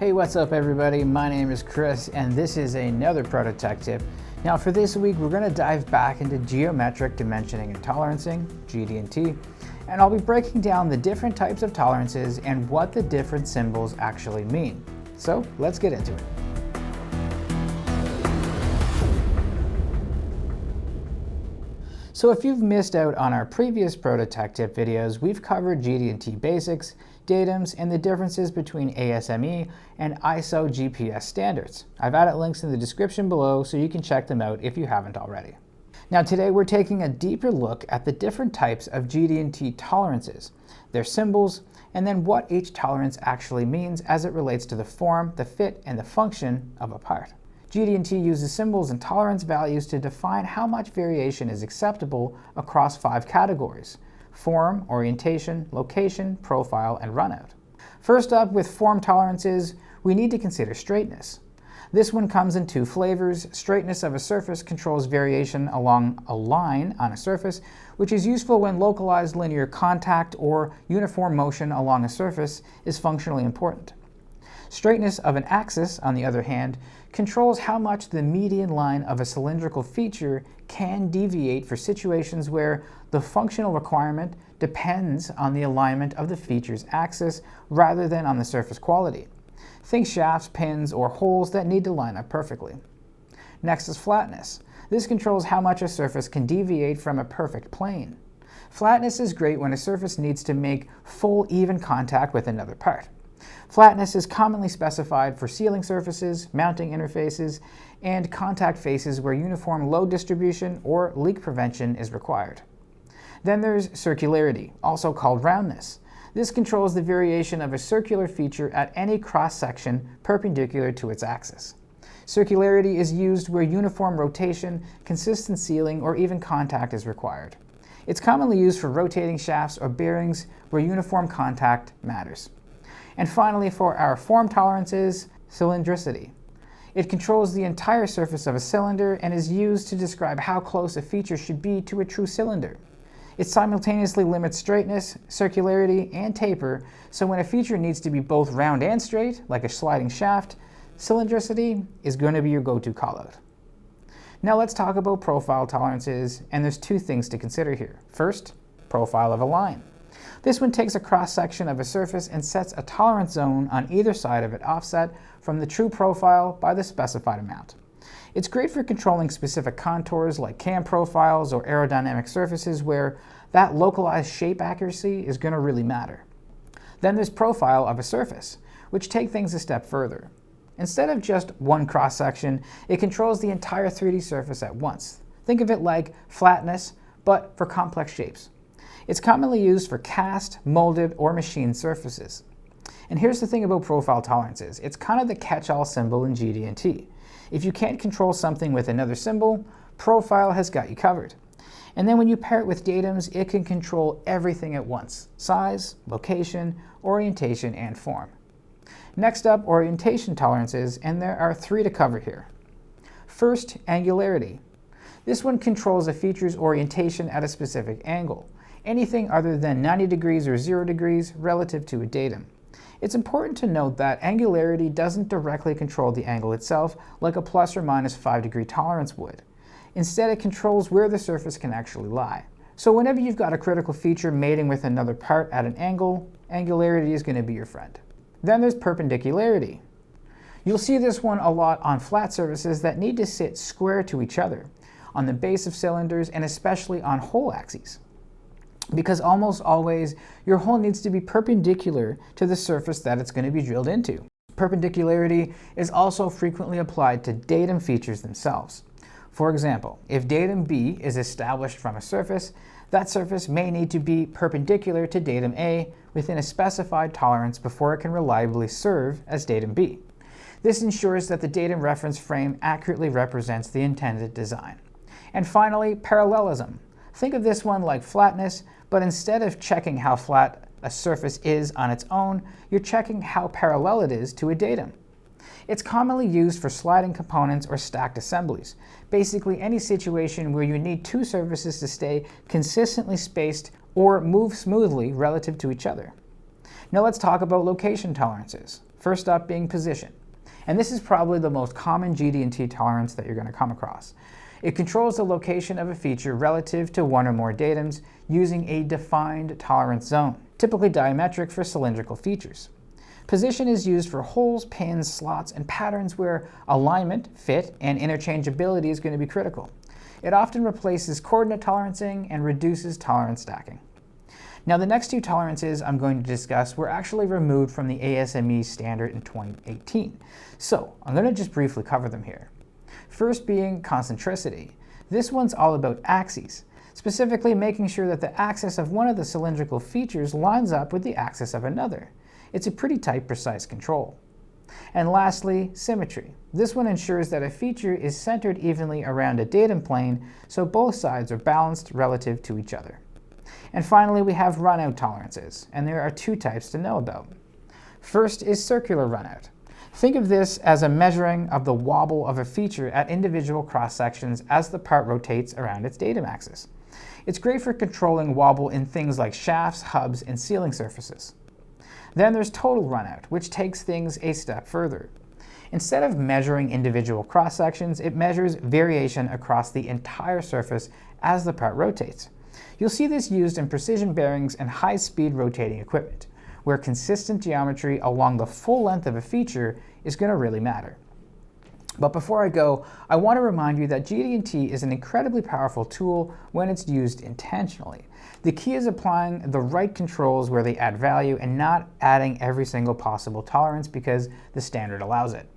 Hey, what's up everybody? My name is Chris and this is another Proto Tech Tip. Now for this week, we're going to dive back into geometric dimensioning and tolerancing, GD&T, and I'll be breaking down the different types of tolerances and what the different symbols actually mean. So let's get into it. So if you've missed out on our previous Proto Tech Tip videos, we've covered GD&T basics, datums, and the differences between ASME and ISO GPS standards. I've added links in the description below so you can check them out if you haven't already. Now today we're taking a deeper look at the different types of GD&T tolerances, their symbols, and then what each tolerance actually means as it relates to the form, the fit, and the function of a part. GD&T uses symbols and tolerance values to define how much variation is acceptable across 5 categories: form, orientation, location, profile, and runout. First up, with form tolerances, we need to consider straightness. This one comes in 2 flavors. Straightness of a surface controls variation along a line on a surface, which is useful when localized linear contact or uniform motion along a surface is functionally important. Straightness of an axis, on the other hand, controls how much the median line of a cylindrical feature can deviate for situations where the functional requirement depends on the alignment of the feature's axis rather than on the surface quality. Think shafts, pins, or holes that need to line up perfectly. Next is flatness. This controls how much a surface can deviate from a perfect plane. Flatness is great when a surface needs to make full even contact with another part. Flatness is commonly specified for sealing surfaces, mounting interfaces, and contact faces where uniform load distribution or leak prevention is required. Then there's circularity, also called roundness. This controls the variation of a circular feature at any cross-section perpendicular to its axis. Circularity is used where uniform rotation, consistent sealing, or even contact is required. It's commonly used for rotating shafts or bearings where uniform contact matters. And finally, for our form tolerances, cylindricity. It controls the entire surface of a cylinder and is used to describe how close a feature should be to a true cylinder. It simultaneously limits straightness, circularity, and taper, so when a feature needs to be both round and straight, like a sliding shaft, cylindricity is going to be your go-to callout. Now let's talk about profile tolerances, and there's 2 things to consider here. First, profile of a line. This one takes a cross-section of a surface and sets a tolerance zone on either side of it offset from the true profile by the specified amount. It's great for controlling specific contours like cam profiles or aerodynamic surfaces where that localized shape accuracy is going to really matter. Then there's profile of a surface, which take things a step further. Instead of just one cross-section, it controls the entire 3D surface at once. Think of it like flatness, but for complex shapes. It's commonly used for cast, molded, or machined surfaces. And here's the thing about profile tolerances. It's kind of the catch-all symbol in GD&T. If you can't control something with another symbol, profile has got you covered. And then when you pair it with datums, it can control everything at once: size, location, orientation, and form. Next up, orientation tolerances, and there are 3 to cover here. First, angularity. This one controls a feature's orientation at a specific angle. Anything other than 90 degrees or 0 degrees relative to a datum. It's important to note that angularity doesn't directly control the angle itself like a plus or minus 5 degree tolerance would. Instead, it controls where the surface can actually lie. So whenever you've got a critical feature mating with another part at an angle, angularity is going to be your friend. Then there's perpendicularity. You'll see this one a lot on flat surfaces that need to sit square to each other, on the base of cylinders, and especially on hole axes. Because almost always, your hole needs to be perpendicular to the surface that it's going to be drilled into. Perpendicularity is also frequently applied to datum features themselves. For example, if datum B is established from a surface, that surface may need to be perpendicular to datum A within a specified tolerance before it can reliably serve as datum B. This ensures that the datum reference frame accurately represents the intended design. And finally, parallelism. Think of this one like flatness, but instead of checking how flat a surface is on its own, you're checking how parallel it is to a datum. It's commonly used for sliding components or stacked assemblies, basically any situation where you need 2 surfaces to stay consistently spaced or move smoothly relative to each other. Now let's talk about location tolerances. First up being position. And this is probably the most common GD&T tolerance that you're going to come across. It controls the location of a feature relative to one or more datums using a defined tolerance zone, typically diametric for cylindrical features. Position is used for holes, pins, slots, and patterns where alignment, fit, and interchangeability is going to be critical. It often replaces coordinate tolerancing and reduces tolerance stacking. Now, the next two tolerances I'm going to discuss were actually removed from the ASME standard in 2018. So I'm going to just briefly cover them here. First being concentricity. This one's all about axes, specifically making sure that the axis of one of the cylindrical features lines up with the axis of another. It's a pretty tight, precise control. And lastly, symmetry. This one ensures that a feature is centered evenly around a datum plane, so both sides are balanced relative to each other. And finally, we have runout tolerances, and there are two types to know about. First is circular runout. Think of this as a measuring of the wobble of a feature at individual cross-sections as the part rotates around its datum axis. It's great for controlling wobble in things like shafts, hubs, and sealing surfaces. Then there's total runout, which takes things a step further. Instead of measuring individual cross-sections, it measures variation across the entire surface as the part rotates. You'll see this used in precision bearings and high-speed rotating equipment, where consistent geometry along the full length of a feature is going to really matter. But before I go, I want to remind you that GD&T is an incredibly powerful tool when it's used intentionally. The key is applying the right controls where they add value and not adding every single possible tolerance because the standard allows it.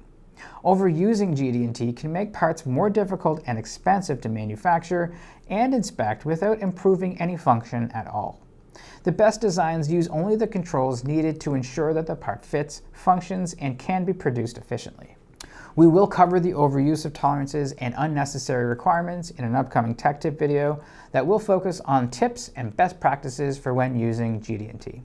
Overusing GD&T can make parts more difficult and expensive to manufacture and inspect without improving any function at all. The best designs use only the controls needed to ensure that the part fits, functions, and can be produced efficiently. We will cover the overuse of tolerances and unnecessary requirements in an upcoming tech tip video that will focus on tips and best practices for when using GD&T.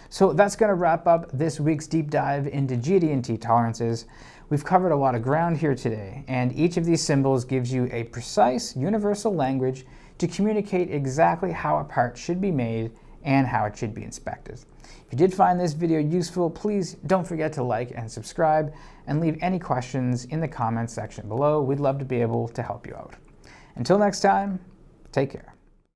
So that's going to wrap up this week's deep dive into GD&T tolerances. We've covered a lot of ground here today, and each of these symbols gives you a precise, universal language to communicate exactly how a part should be made and how it should be inspected. If you did find this video useful, please don't forget to like and subscribe, and leave any questions in the comments section below. We'd love to be able to help you out. Until next time, take care.